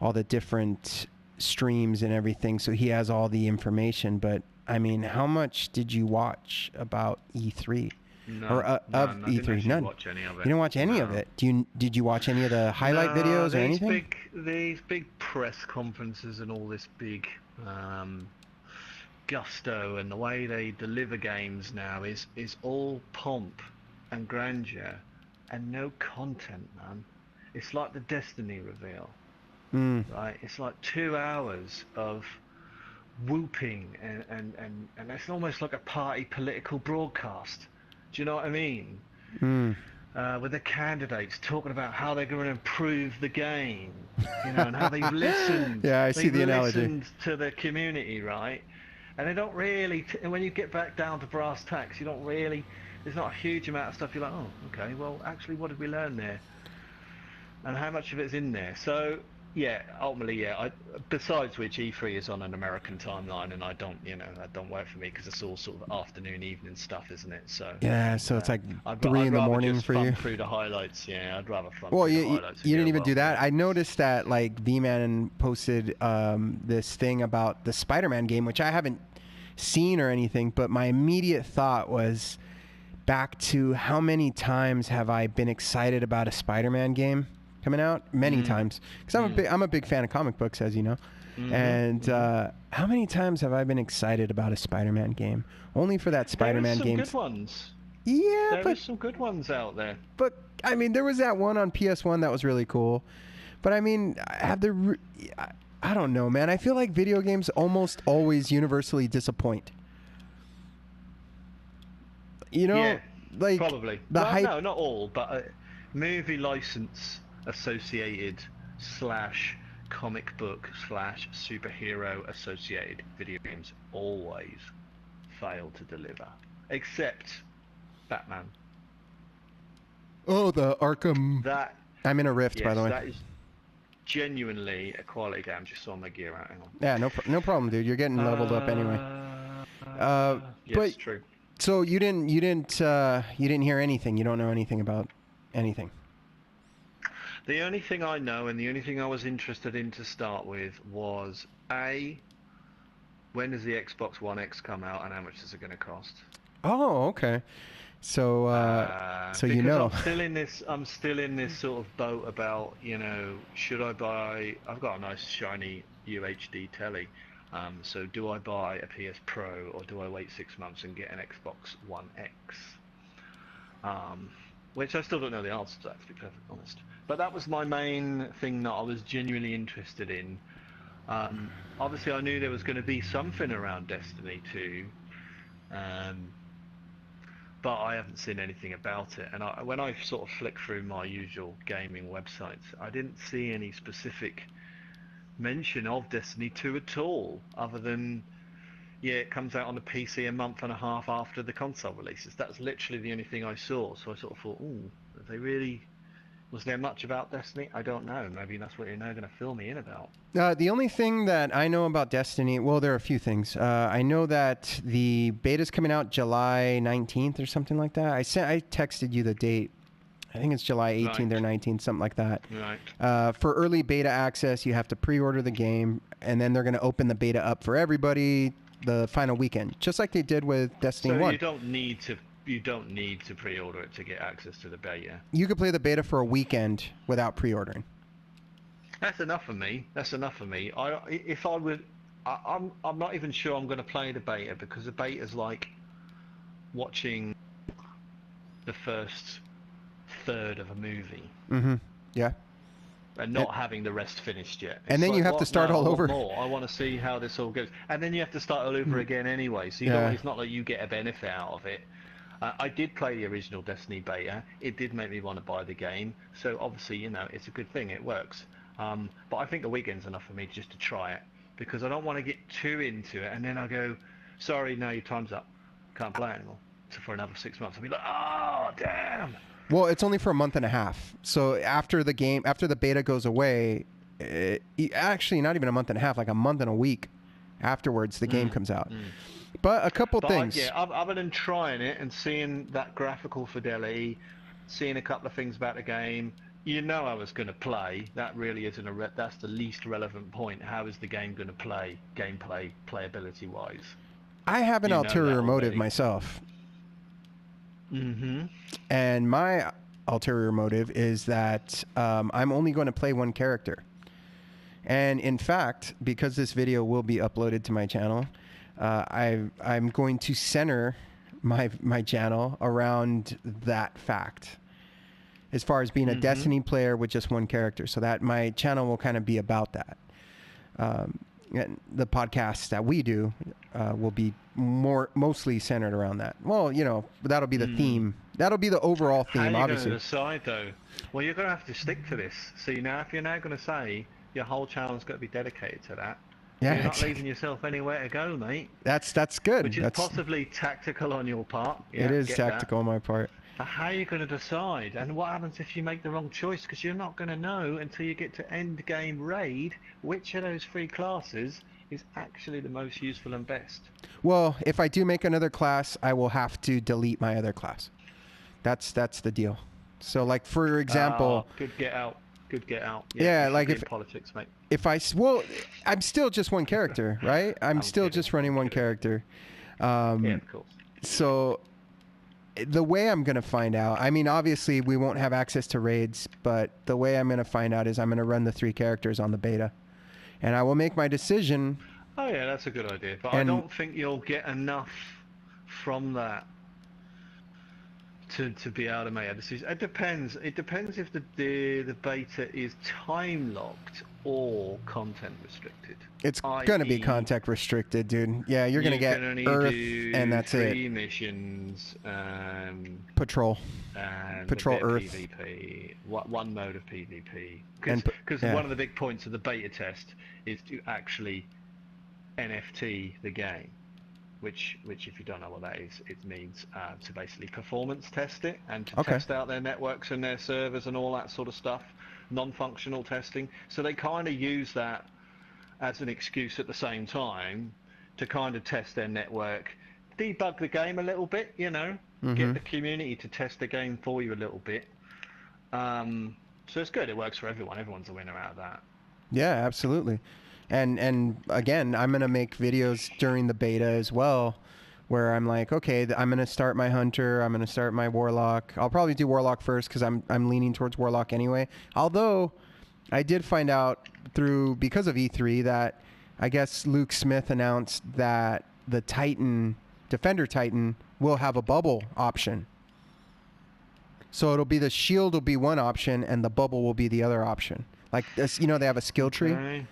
all the different streams and everything, so he has all the information. But I mean, how much did you watch about E3? None. Or of None. I E3? didn't None. watch any of it. You didn't watch any of it. Did you watch any of the highlight videos or anything? These big press conferences and all this big gusto, and the way they deliver games now is all pomp and grandeur and no content, man. It's like the Destiny reveal, right? It's like 2 hours of whooping and it's almost like a party political broadcast. Do you know what I mean? With the candidates talking about how they're going to improve the game, you know, and how they've listened. Yeah, I see the analogy. Listened to the community, right? And they don't really. When you get back down to brass tacks, you don't really. There's not a huge amount of stuff. You're like, oh, okay. Well, actually, what did we learn there? And how much of it's in there? So, yeah, ultimately, yeah. Besides which, E3 is on an American timeline, and I don't, you know, that don't work for me because it's all sort of afternoon, evening stuff, isn't it? So yeah, so it's like 3 in the morning for you. Through the highlights, yeah. I'd rather fun. Well, through the you highlights didn't even do that. I noticed that like V-Man posted this thing about the Spider-Man game, which I haven't seen or anything, but my immediate thought was back to how many times have I been excited about a Spider-Man game coming out? Many times, because I'm a big fan of comic books, as you know. And how many times have I been excited about a Spider-Man game? Only for that Spider-Man game. Good ones. Yeah, there are some good ones out there. But I mean, there was that one on PS1 that was really cool. But I mean, I don't know, man. I feel like video games almost always universally disappoint. You know, yeah, like probably. The hype. No, not all, but movie license associated / comic book / superhero associated video games always fail to deliver, except Batman. Oh, the Arkham. That I'm in a rift, yes, by the way. That is genuinely a quality game. Just saw my gear out. Hang on. Yeah, no problem, dude. You're getting leveled up anyway. Yes, but, true. So you didn't hear anything. You don't know anything about anything. The only thing I know, and the only thing I was interested in to start with, was when does the Xbox One X come out, and how much is it going to cost? Oh, okay. So, you know, I'm still in this sort of boat about, you know, should I buy? I've got a nice shiny UHD telly. So do I buy a PS Pro or do I wait 6 months and get an Xbox One X? Which I still don't know the answer to that, to be perfectly honest. But that was my main thing that I was genuinely interested in. Obviously, I knew there was going to be something around Destiny 2. But I haven't seen anything about it. And when I sort of flick through my usual gaming websites, I didn't see any specific mention of Destiny 2 at all, other than, yeah, it comes out on the PC a month and a half after the console releases. That's literally the only thing I saw. So I sort of thought, ooh, was there much about Destiny? I don't know. Maybe that's what you're now going to fill me in about. The only thing that I know about Destiny, well, there are a few things. I know that the beta's coming out July 19th or something like that. I texted you the date. I think it's July 18th or 19th, something like that. Right. For early beta access, you have to pre-order the game, and then they're going to open the beta up for everybody the final weekend, just like they did with Destiny 1. So you don't need to pre-order it to get access to the beta. You could play the beta for a weekend without pre-ordering. That's enough for me. I'm not even sure I'm going to play the beta, because the beta's like watching the first third of a movie. Mm-hmm. Yeah. And not having the rest finished yet. And then you have to start all over. I want to see how this all goes. And then you have to start all over again anyway. So it's not like you get a benefit out of it. I did play the original Destiny beta. It did make me want to buy the game. So obviously, you know, it's a good thing. It works. But I think the weekend's enough for me just to try it, because I don't want to get too into it and then I go, sorry, no, your time's up. Can't play anymore. So for another 6 months, I'll be like, oh, damn. Well, it's only for a month and a half. So after the beta goes away, actually not even a month and a half, like a month and a week afterwards, the game comes out. But a couple things. Other than trying it and seeing that graphical fidelity, seeing a couple of things about the game, you know I was going to play. That really isn't that's the least relevant point. How is the game going to play, gameplay, playability wise? I have an You know that ulterior motive already. myself. Mm-hmm. And my ulterior motive is that I'm only going to play one character. And in fact, because this video will be uploaded to my channel, I'm going to center my channel around that fact, as far as being a Destiny player with just one character, so that my channel will kind of be about that. And the podcasts that we do will be mostly centered around that. Well, you know, that'll be the theme. That'll be the overall theme, How are you obviously. going to decide though? Well, you're going to have to stick to this. See, now if you're now going to say your whole channel's got to be dedicated to that, Yeah, you're not exactly. leaving yourself anywhere to go, mate. That's good. Which is That's possibly tactical on your part. Yeah, it is get tactical on my part. But how are you going to decide? And what happens if you make the wrong choice? Because you're not going to know until you get to end game raid which of those 3 classes is actually the most useful and best. Well, if I do make another class, I will have to delete my other class. That's the deal. So, like, for example, good get out. Good get out. Yeah, like if politics, mate. If well, I'm still just one character, right? I'm still just running one character. Yeah, of course. So the way I'm going to find out, I mean, obviously we won't have access to raids, but the way I'm going to find out is I'm going to run the 3 characters on the beta, and I will make my decision. Oh yeah, that's a good idea, but I don't think you'll get enough from that to be able to make a decision. It depends. It depends if the beta is time locked or content restricted. It's going to be content restricted, dude. Yeah, you're going to get Earth, and that's 3 missions. Patrol. And Patrol Earth. PvP. One mode of PvP. Because one of the big points of the beta test is to actually NFT the game. Which, if you don't know what that is, it means to basically performance test it and to test out their networks and their servers and all that sort of stuff, non-functional testing. So they kind of use that as an excuse at the same time to kind of test their network, debug the game a little bit, you know, get the community to test the game for you a little bit. So it's good. It works for everyone. Everyone's a winner out of that. Yeah, absolutely. And again, I'm going to make videos during the beta as well, where I'm like, okay, I'm going to start my hunter, I'm going to start my warlock. I'll probably do warlock first because I'm leaning towards warlock anyway. Although I did find out because of E3 that I guess Luke Smith announced that the Titan, Defender Titan, will have a bubble option. So it'll be the shield will be one option and the bubble will be the other option. Like this, you know, they have a skill tree. Okay.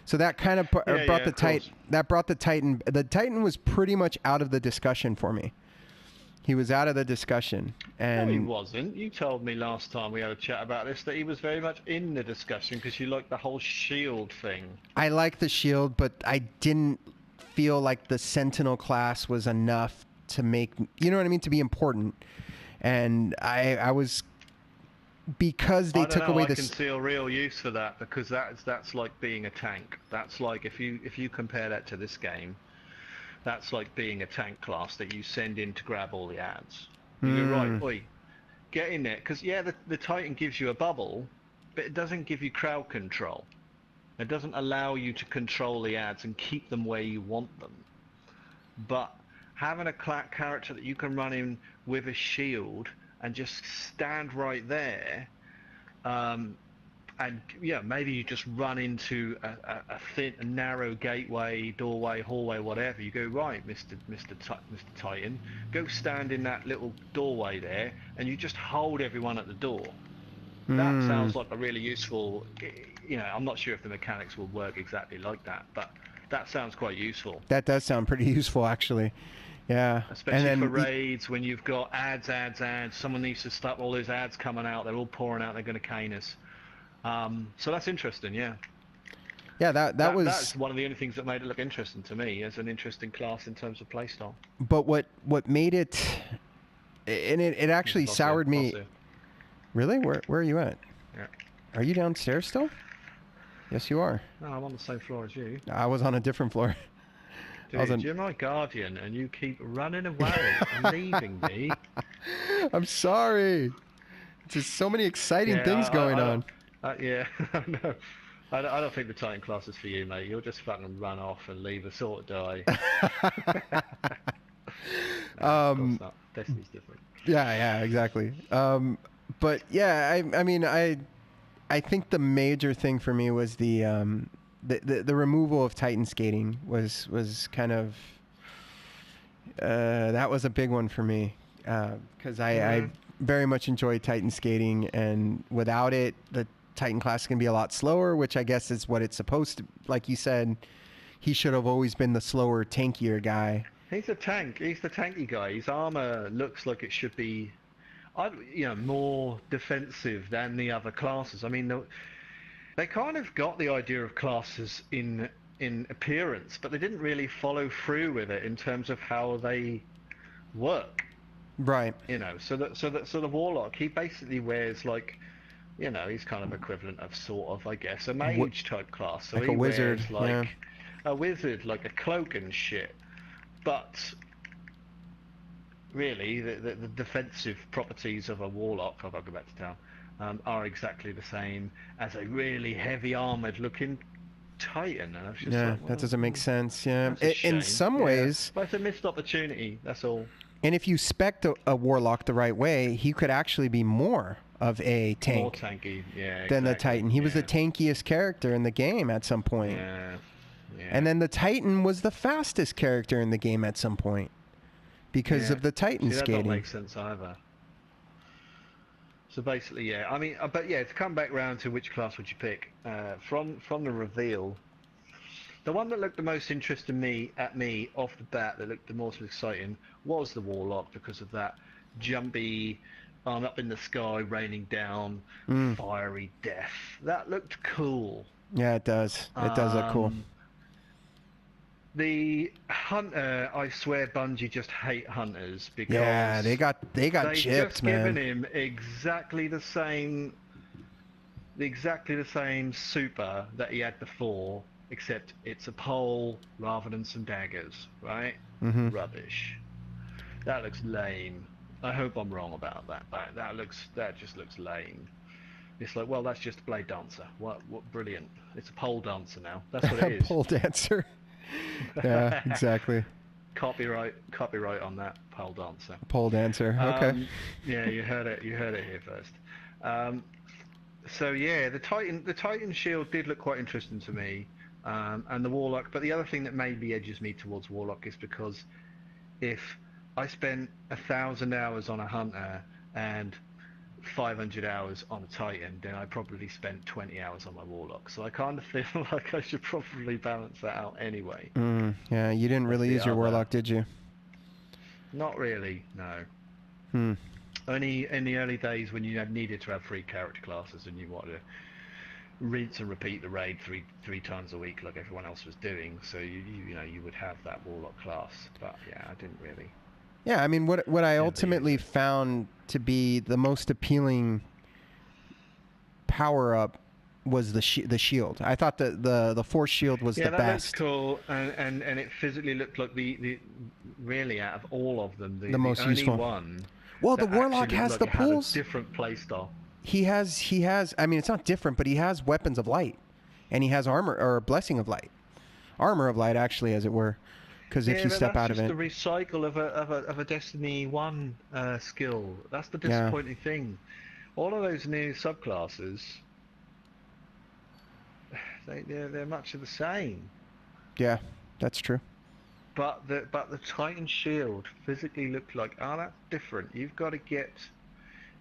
So that kind of brought the Titan. That brought the Titan. The Titan was pretty much out of the discussion for me. He was out of the discussion, and no, he wasn't. You told me last time we had a chat about this that he was very much in the discussion because you liked the whole shield thing. I like the shield, but I didn't feel like the Sentinel class was enough to make, you know what I mean, to be important. And I was. Because they took away this. I can see a real use for that because that's like being a tank. That's like if you compare that to this game, that's like being a tank class that you send in to grab all the ads. You're right, oi, get in there because yeah, the Titan gives you a bubble, but it doesn't give you crowd control. It doesn't allow you to control the ads and keep them where you want them. But having a character that you can run in with a shield and just stand right there, and yeah, maybe you just run into a narrow gateway, doorway, hallway, whatever. You go, right, Mr. Titan, go stand in that little doorway there, and you just hold everyone at the door. That sounds like a really useful. You know, I'm not sure if the mechanics will work exactly like that, but that sounds quite useful. That does sound pretty useful, actually. Yeah. Especially for raids when you've got ads. Someone needs to stop all those ads coming out. They're all pouring out. They're going to cane us. So that's interesting. Yeah. Yeah. That's one of the only things that made it look interesting to me as an interesting class in terms of playstyle. But what made it, and it actually soured me. Really? Where are you at? Yeah. Are you downstairs still? Yes, you are. No, I'm on the same floor as you. I was on a different floor. Dude, you're my guardian, and you keep running away and leaving me. I'm sorry. Just so many exciting Yeah, things going I don't. on. Yeah, no. I don't think the Titan class is for you, mate. You'll just fucking run off and leave us all to die. Nah, of course um, not. Destiny's different. yeah, exactly. But yeah, I mean, I think the major thing for me was the removal of Titan skating was kind of that was a big one for me because I very much enjoy Titan skating, and without it, the Titan class can be a lot slower, which I guess is what it's supposed to. Like you said, he should have always been the slower, tankier guy. He's a tank. He's the tanky guy. His armor looks like it should be, more defensive than the other classes. I mean, they kind of got the idea of classes in appearance, but they didn't really follow through with it in terms of how they work. Right. So the warlock, he basically wears like, he's kind of equivalent of sort of, I guess, a mage type class. So like he a wizard, wears yeah. like a wizard, like a cloak and shit. But really, the defensive properties of a warlock, if I go back to town, are exactly the same as a really heavy armored looking Titan. And I was just Yeah, like, well, that doesn't make sense. Yeah, that's a shame. in some ways. But it's a missed opportunity. That's all. And if you spec a warlock the right way, he could actually be more of a tank. More tanky, yeah. Than exactly. the Titan. He was the tankiest character in the game at some point. Yeah. Yeah. And then the Titan was the fastest character in the game at some point because of the Titan skating. That don't make sense either. So basically, yeah. I mean, but yeah, to come back round to which class would you pick from the reveal, the one that looked the most interesting at me off the bat, that looked the most exciting, was the Warlock because of that jumpy, up in the sky, raining down, fiery death. That looked cool. Yeah, it does. It does look cool. The Hunter, I swear Bungie just hate Hunters because they got gypped, just man. given him exactly the same super that he had before, except it's a pole rather than some daggers, right? Mm-hmm. Rubbish. That looks lame. I hope I'm wrong about that, but that just looks lame. It's like, well, that's just a blade dancer. What brilliant. It's a pole dancer now. That's what it is. Pole dancer. Yeah, exactly. Copyright on that, pole dancer. Pole dancer. Okay. Yeah, you heard it here first. So yeah, the Titan shield did look quite interesting to me, and the Warlock. But the other thing that maybe edges me towards Warlock is because if I spent 1,000 hours on a Hunter and 500 hours on a Titan, then I probably spent 20 hours on my Warlock. So I kind of feel like I should probably balance that out anyway. Yeah, you didn't really use your Warlock, did you? Not really, no. Only in the early days when you needed to have 3 character classes and you wanted to rinse and repeat the raid three times a week like everyone else was doing. So you would have that Warlock class. But yeah, I didn't really. Yeah, I mean, what I ultimately found to be the most appealing power up was the shield. I thought the force shield was the best. Yeah, that looks cool, and it physically looked like the really out of all of them the most only useful one. Well, the Warlock has the pulls. Different playstyle. He has. I mean, it's not different, but he has weapons of light, and he has armor or blessing of light, armor of light, actually, as it were. Because if you step out of it, the recycle of a Destiny 1 skill. That's the disappointing thing. All of those new subclasses, they're much of the same. Yeah, that's true. But the Titan shield physically looked like, that's different. You've got to get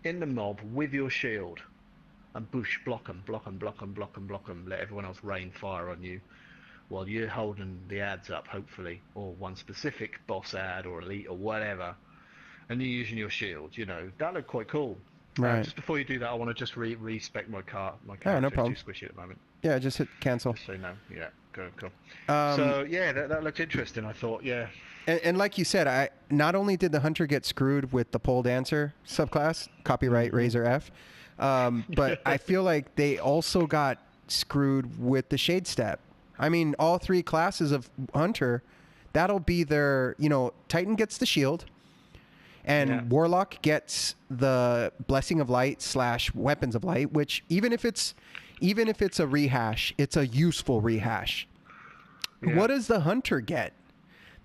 in the mob with your shield and block them, let everyone else rain fire on you while you're holding the ads up, hopefully, or one specific boss ad or elite or whatever, and you're using your shield. That looked quite cool. Right. Just before you do that, I want to just respec my character. No problem. Too squishy at the moment. Yeah, just hit cancel. Just so no. Yeah, cool. So yeah, that looked interesting. I thought, yeah. And like you said, not only did the Hunter get screwed with the pole dancer subclass, copyright Razer F, but I feel like they also got screwed with the shade step. I mean, all 3 classes of Hunter, that'll be their, Titan gets the shield, And Warlock gets the Blessing of Light / Weapons of Light, which even if it's a rehash, it's a useful rehash. Yeah. What does the Hunter get?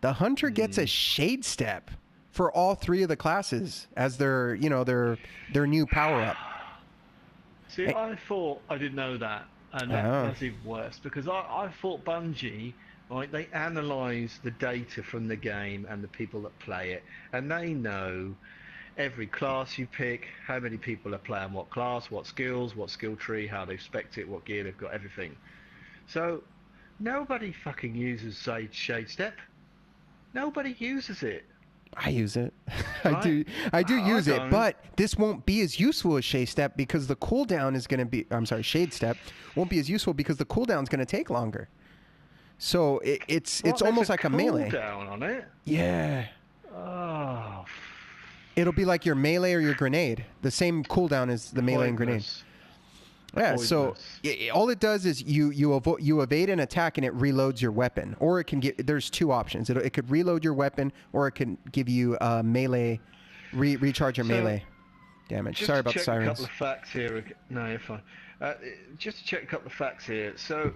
The Hunter gets a Shade Step for all 3 of the classes as their new power up. See, I thought I didn't know that, and that's even worse because I thought Bungie, right? They analyze the data from the game and the people that play it, and they know every class you pick, how many people are playing what class, what skills, what skill tree, how they've spec'd it, what gear they've got, everything. So nobody fucking uses Shade Step. Nobody uses it. I use it. Right? I do use it, but this won't be as useful as Shade Step because the cooldown is going to be... I'm sorry, Shade Step won't be as useful because the cooldown is going to take longer. So it's almost like a melee. Cooldown on it? Yeah. Oh. It'll be like your melee or your grenade. The same cooldown as the melee and grenade. Yeah, so all it does is you evade an attack and it reloads your weapon, or it can get. There's 2 options. It could reload your weapon, or it can give you melee, recharge your melee damage. Sorry about the sirens. Just to check a couple of facts here. No, you're fine. Just to check a couple of facts here. So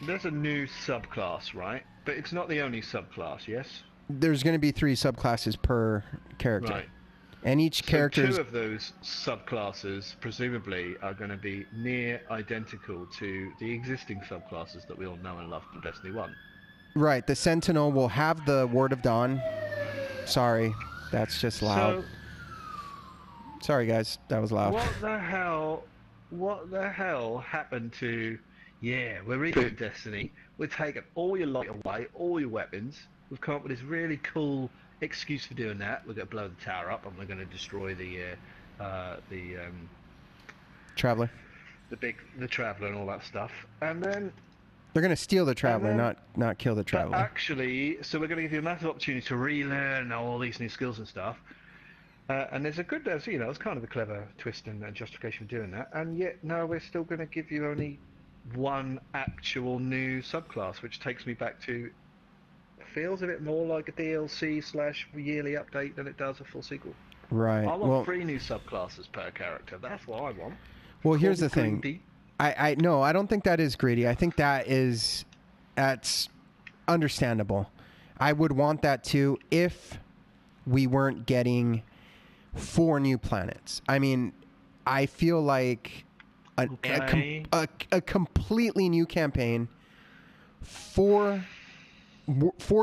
there's a new subclass, right? But it's not the only subclass. Yes. There's going to be 3 subclasses per character. Right. And each character... 2 of those subclasses, presumably, are going to be near identical to the existing subclasses that we all know and love from Destiny 1. Right. The Sentinel will have the Word of Dawn. Sorry. That's just loud. Sorry, guys. That was loud. What the hell happened to... Yeah, we're rebooting Destiny. We're taking all your light away, all your weapons. We've come up with this really cool... excuse for doing that. We're going to blow the tower up and we're going to destroy the Traveler. The Traveler and all that stuff. And then they're going to steal the Traveler, not kill the Traveler. Actually, so we're going to give you a massive opportunity to relearn all these new skills and stuff. And there's it's kind of a clever twist and justification for doing that. And yet, no, we're still going to give you only 1 actual new subclass, which takes me back to... feels a bit more like a DLC / yearly update than it does a full sequel. Right. I want 3 new subclasses per character. That's what I want. Well, here's the thing. I don't think that is greedy. I think that's understandable. I would want that too if we weren't getting 4 new planets. I mean, I feel like a completely new campaign, 4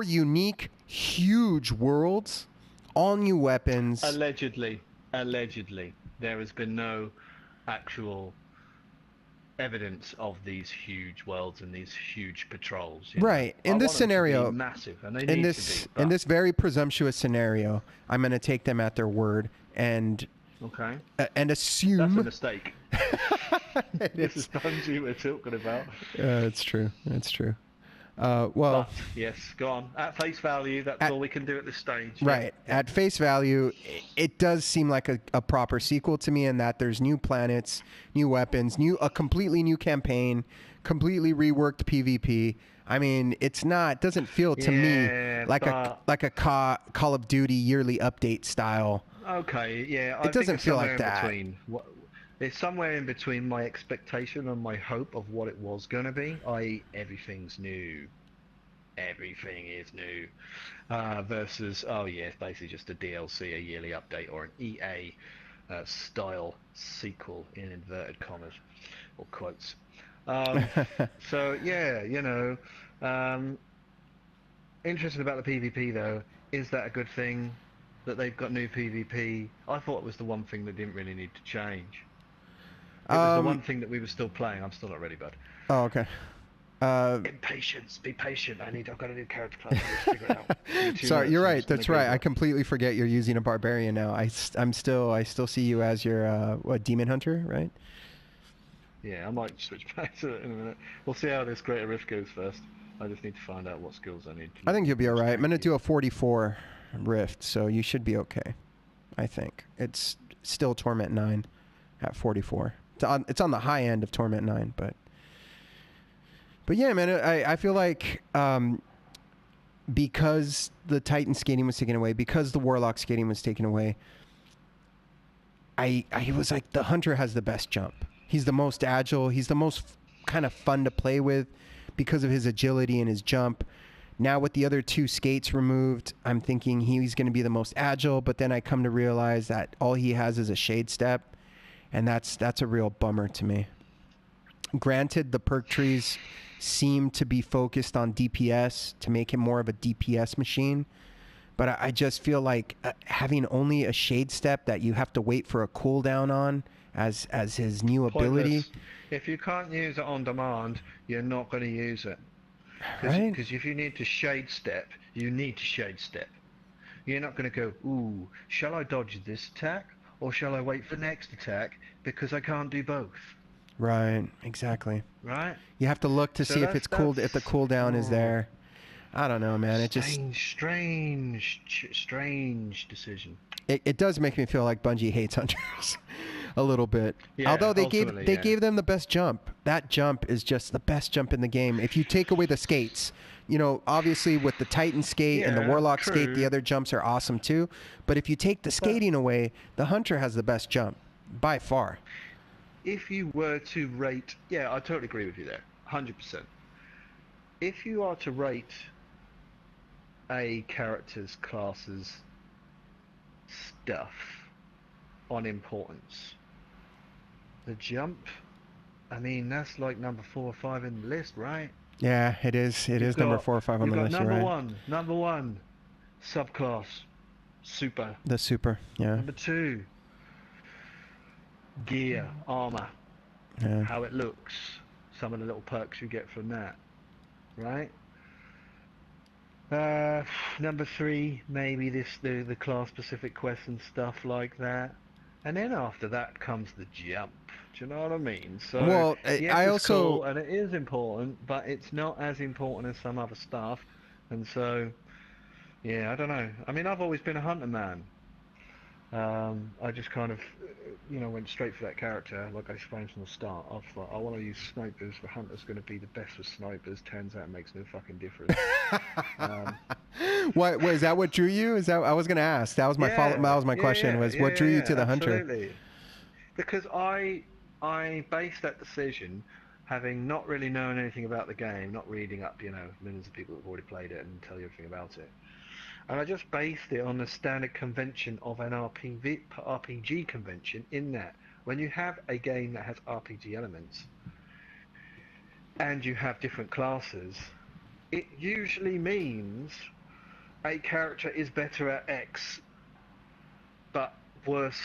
unique, huge worlds, all new weapons. Allegedly, there has been no actual evidence of these huge worlds and these huge patrols. Right. In this scenario, massive, and in this very presumptuous scenario, I'm going to take them at their word and assume. That's a mistake. This is Bungie we're talking about. It's true. It's true. But, yes, go on. At face value, that's all we can do at this stage. Right. Yeah. At face value, it does seem like a proper sequel to me in that there's new planets, new weapons, a completely new campaign, completely reworked PvP. I mean, it doesn't feel to me like a Call of Duty yearly update style. Okay, yeah. It doesn't feel like that. It's somewhere in between my expectation and my hope of what it was going to be, i.e. everything's new. Everything is new. Versus, it's basically just a DLC, a yearly update, or an EA style sequel in inverted commas or quotes. So, yeah, interesting about the PvP though, is that a good thing that they've got new PvP? I thought it was the one thing that didn't really need to change. It was the one thing that we were still playing. I'm still not ready, bud. Oh, okay. Impatience. Be patient. I've got a new character class. Figure it out. Sorry, you're right. That's right. I completely forget you're using a barbarian now. I still see you as your demon hunter, right? Yeah, I might switch back to it in a minute. We'll see how this Greater Rift goes first. I just need to find out what skills I need. I think you'll be all right. I'm gonna do a 44 Rift, so you should be okay. I think it's still Torment 9 at 44. It's on the high end of Torment 9, but yeah, man, I feel like because the Titan skating was taken away, because the Warlock skating was taken away, I was like, the Hunter has the best jump. He's the most agile. He's the most kind of fun to play with because of his agility and his jump. Now with the other two skates removed, I'm thinking he's going to be the most agile, but then I come to realize that all he has is a shade step, and that's a real bummer to me. Granted, the perk trees seem to be focused on DPS to make him more of a DPS machine, but I just feel like having only a shade step that you have to wait for a cooldown on as his new ability. If you can't use it on demand, you're not going to use it. Right? Because if you need to shade step, you need to shade step. You're not going to go, ooh, shall I dodge this attack or shall I wait for next attack because I can't do both. Right, exactly. Right? You have to look to see if it's cooled, if the cooldown is there. I don't know, man. It just strange decision. It does make me feel like Bungie hates hunters a little bit. Yeah, although they gave them the best jump. That jump is just the best jump in the game. If you take away the skates, you know, obviously with the Titan skate and the Warlock skate, the other jumps are awesome too. But if you take the skating away, the Hunter has the best jump by far. If you were to rate, yeah, I totally agree with you there, 100%. If you are to rate a character's class's stuff on importance, the jump, I mean, that's like number 4 or 5 in the list, right? Yeah, it is. It is number 4 or 5 on the list. Number one, subclass, super. The super, yeah. Number 2, gear, armor, how it looks, some of the little perks you get from that, right? Number 3, maybe the class specific quests and stuff like that, and then after that comes the jump. Do you know what I mean? So well, yes, I it's also cool and it is important, but it's not as important as some other stuff, and so yeah, I don't know. I mean, I've always been a hunter man. I just kind of, you know, went straight for that character, like I explained from the start. I thought, I want to use snipers. The hunter's going to be the best with snipers. Turns out it makes no fucking difference. What is that? What drew you? Is that I was going to ask? That was my follow. That was my question. What drew you to the hunter? Absolutely. Because I based that decision having not really known anything about the game, not reading up, you know, millions of people who've already played it and tell you everything about it. And I just based it on the standard convention of an RPG convention, in that when you have a game that has RPG elements and you have different classes, it usually means a character is better at X but worse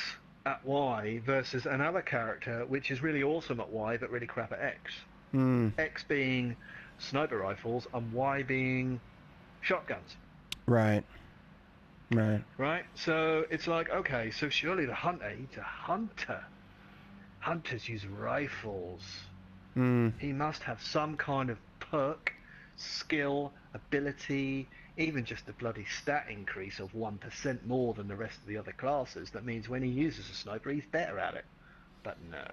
at Y versus another character which is really awesome at Y but really crap at X. X being sniper rifles and Y being shotguns. Right. So it's like, okay, so surely the hunter, he's a hunter. Hunters use rifles. He must have some kind of perk, skill, ability, even just a bloody stat increase of 1% more than the rest of the other classes. That means when he uses a sniper, he's better at it. But no.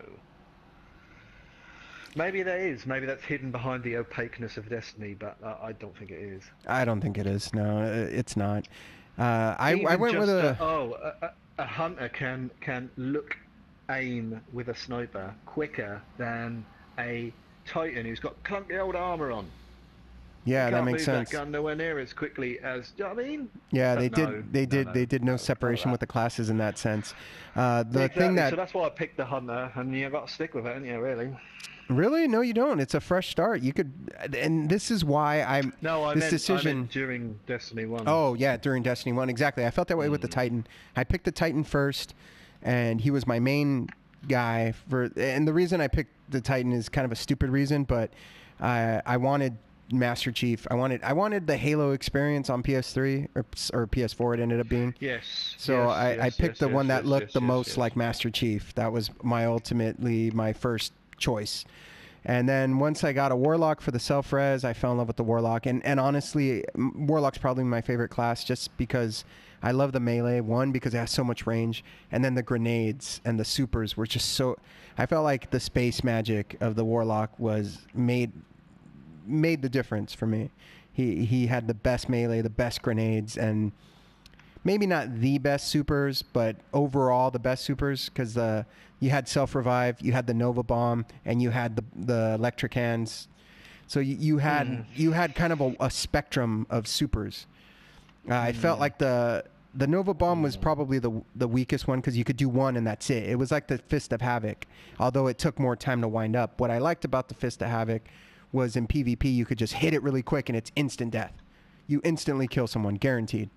Maybe there is. Maybe that's hidden behind the opaqueness of Destiny, but I don't think it is. I don't think it is. No, it's not. I went with a hunter can aim with a sniper quicker than a Titan who's got clunky old armor on. Yeah, that makes sense. That gun nowhere near as quickly as, do you know what I mean? Yeah, they did no separation with the classes in that sense. Thing that, so that's why I picked the hunter, and you got to stick with it, haven't you? Really? Really? No, you don't. It's a fresh start. You could, and this is why I meant during Destiny 1. Oh yeah, during Destiny 1, exactly. I felt that way with the Titan. I picked the Titan first, and he was my main guy and the reason I picked the Titan is kind of a stupid reason, but I wanted Master Chief. I wanted the Halo experience on PS3 or PS4. It ended up being. Yes. So I picked the one that looked the most like Master Chief. That was my first choice. And then once I got a Warlock for the self-res, I fell in love with the Warlock. And honestly, Warlock's probably my favorite class just because I love the melee. One, because it has so much range. And then the grenades and the supers were just so... I felt like the space magic of the Warlock was made the difference for me. He had the best melee, the best grenades, and maybe not the best supers, but overall the best supers, because you had self-revive, you had the Nova Bomb, and you had the electric hands. So you had kind of a spectrum of supers. I felt like the Nova Bomb was probably the weakest one, because you could do one and that's it. It was like the Fist of Havoc, although it took more time to wind up. What I liked about the Fist of Havoc was in PvP you could just hit it really quick and it's instant death. You instantly kill someone, guaranteed.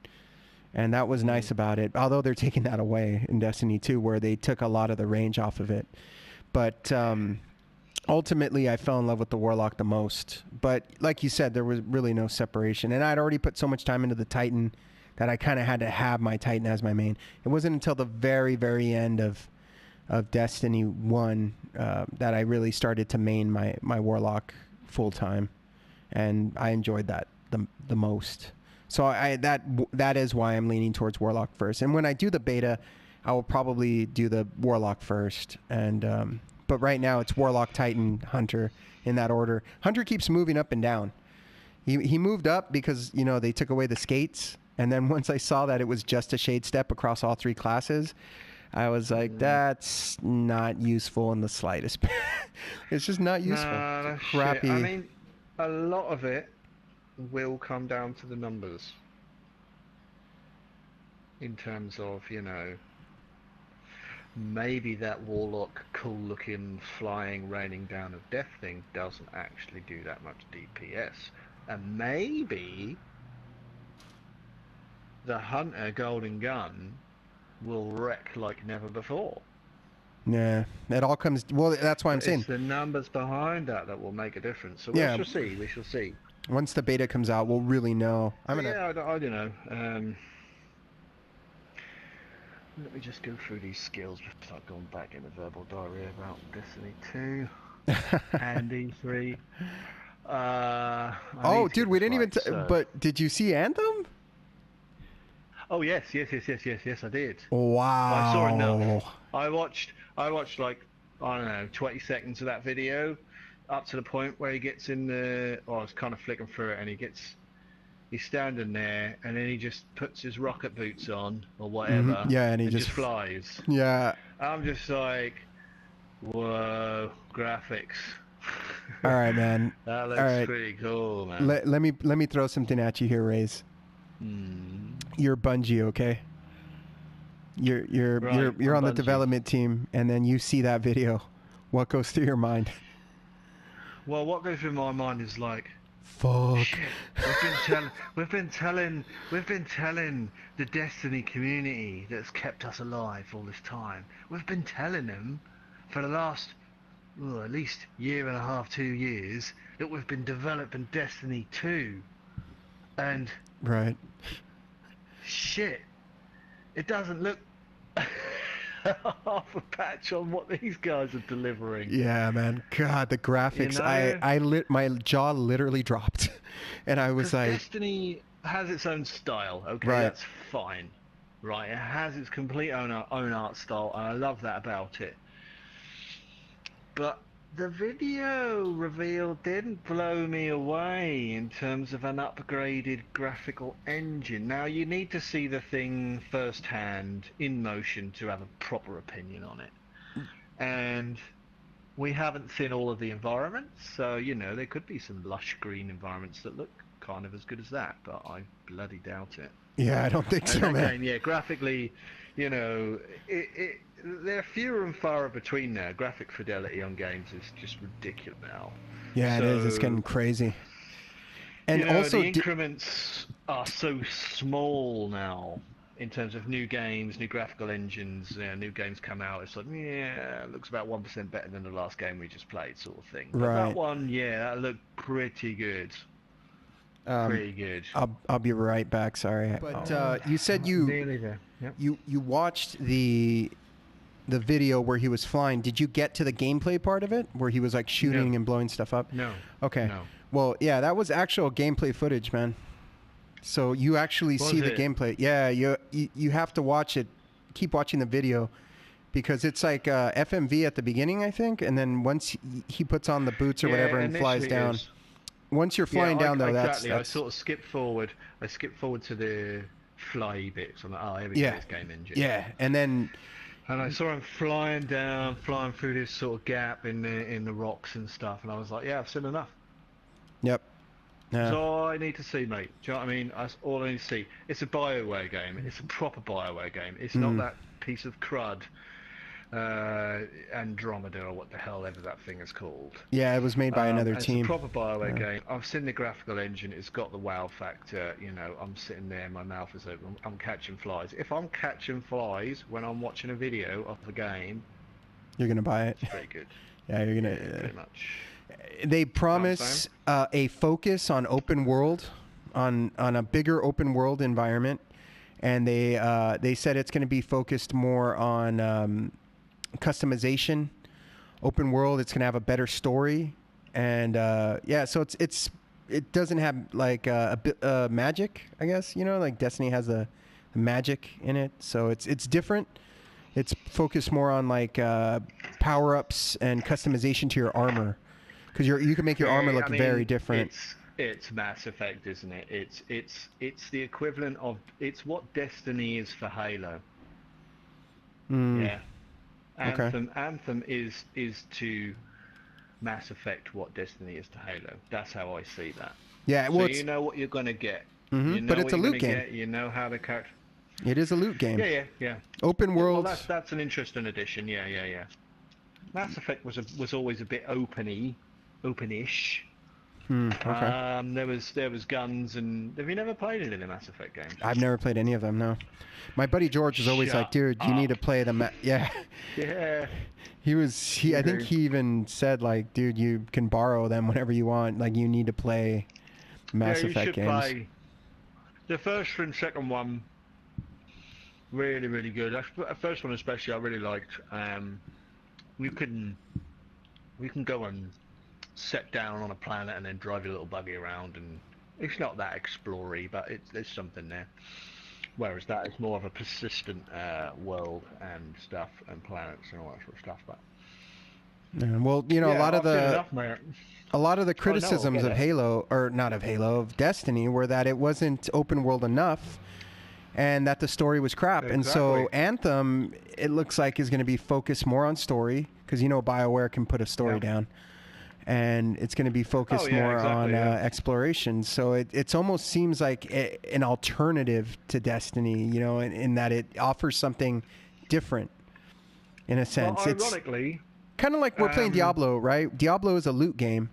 And that was nice about it, although they're taking that away in Destiny 2, where they took a lot of the range off of it. But ultimately, I fell in love with the Warlock the most. But like you said, there was really no separation. And I'd already put so much time into the Titan that I kind of had to have my Titan as my main. It wasn't until the very, very end of Destiny 1 that I really started to main my Warlock full time. And I enjoyed that the most. So that is why I'm leaning towards Warlock first. And when I do the beta, I will probably do the Warlock first. And but right now it's Warlock, Titan, Hunter in that order. Hunter keeps moving up and down. He moved up because, you know, they took away the skates. And then once I saw that it was just a shade step across all 3 classes, I was like, that's not useful in the slightest. It's just not useful. Nah, it's crappy. shit. I mean, a lot of it will come down to the numbers. In terms of, you know, maybe that Warlock cool looking flying raining down of death thing doesn't actually do that much DPS. And maybe the Hunter Golden Gun will wreck like never before. Yeah, it all comes... Well, that's why I'm saying... It's the numbers behind that will make a difference. So yeah. we shall see, we shall see. Once the beta comes out, we'll really know. Yeah, I don't know. Let me just go through these skills before I've gone back in the verbal diarrhea about Destiny 2 and E3. Oh, dude, we didn't even... But did you see Anthem? Oh yes, I did. Wow. I saw enough. I watched like, I don't know, 20 seconds of that video, up to the point where he gets in the... Oh, I was kind of flicking through it, and he's standing there, and then he just puts his rocket boots on, or whatever, yeah, and he just flies. Yeah. I'm just like, whoa, graphics. All right, man. That looks pretty cool, man. Let me throw something at you here, Raze. You're Bungie, okay? You're on the development team, and then you see that video. What goes through your mind? Well, what goes through my mind is like, fuck. Shit, we've been telling the Destiny community that's kept us alive all this time. We've been telling them for the last, at least year and a half, 2 years, that we've been developing Destiny 2, and right. Shit, it doesn't look half a patch on what these guys are delivering. Yeah, man. God, the graphics. You know? My jaw literally dropped, and I was like, Destiny has its own style. Okay, right. That's fine. Right, it has its complete own art style, and I love that about it. But the video reveal didn't blow me away in terms of an upgraded graphical engine. Now, you need to see the thing firsthand, in motion, to have a proper opinion on it. And we haven't seen all of the environments, so, you know, there could be some lush green environments that look kind of as good as that, but I bloody doubt it. Yeah, I don't think so, man. Again, yeah, graphically, you know, they're fewer and far between now. Graphic fidelity on games is just ridiculous now. Yeah, it is. It's getting crazy. And you know, also, the increments are so small now in terms of new games, new graphical engines. New games come out. It's like, yeah, it looks about 1% better than the last game we just played, sort of thing. But right. That one, yeah, that looked pretty good. Pretty good. I'll be right back. Sorry, but you said nearly there. Yep. You watched the video where he was flying. Did you get to the gameplay part of it where he was like shooting and blowing stuff up? No. Okay. No. Well, yeah, that was actual gameplay footage, man. So you actually see the gameplay. Yeah, you have to watch it. Keep watching the video because it's like FMV at the beginning, I think, and then once he puts on the boots or whatever and flies down. once you're flying down though, exactly. I that's sort of skipped forward. I skipped forward to the fly bits. I'm like, oh, here we go, yeah, this game engine. yeah, and then And I saw him flying down, flying through this sort of gap in the rocks and stuff, and I was like, yeah, I've seen enough. yep, That's all I need to see, mate. Do you know what I mean? That's all I need to see. It's a BioWare game. It's a proper BioWare game. It's not that piece of crud, Andromeda or what the hell ever that thing is called. yeah, it was made by another It's team. a proper BioWare game. I've seen the graphical engine. It's got the wow factor. You know, I'm sitting there, my mouth is open. I'm catching flies. If I'm catching flies when I'm watching a video of a game, You're gonna buy it. it's pretty good. Yeah, you're gonna. Pretty much. They promise a focus on open world, on a bigger open world environment, and they said it's going to be focused more on customization, open world. It's going to have a better story, and yeah, so it doesn't have like a bit magic, I guess, you know, like Destiny has the magic in it, so it's different. It's focused more on like power ups and customization to your armor. Because you can make your armor look very different. It's Mass Effect, isn't it? It's the equivalent of what Destiny is for Halo. Yeah. Anthem is to Mass Effect what Destiny is to Halo. That's how I see that. Yeah, well, so you know what you're gonna get. Mm-hmm, you know but it's a loot game. Get, you know how the character. It is a loot game. Yeah. Open world. Well, that's an interesting addition. Yeah. Mass Effect was always a bit openish. Okay. There was guns and have you never played any of the Mass Effect games? I've never played any of them. No. My buddy George is always like, dude, you need to play the yeah. Yeah. I think he even said like, dude, you can borrow them whenever you want. Like you need to play Mass Effect games. Play the first and second one. Really, really good. The first one especially I really liked. You can go and set down on a planet and then drive your little buggy around, and it's not that explory, but there's something there. Whereas that is more of a persistent world and stuff and planets and all that sort of stuff. But yeah, well, you know, a lot of the criticisms of Halo, or not of Halo, of Destiny, were that it wasn't open world enough. And that the story was crap. Exactly. And so Anthem, it looks like, is going to be focused more on story, because you know BioWare can put a story down. And it's going to be focused more on exploration. So it almost seems like an alternative to Destiny, you know, in that it offers something different, in a sense. Well, ironically, it's kind of like we're playing Diablo, right? Diablo is a loot game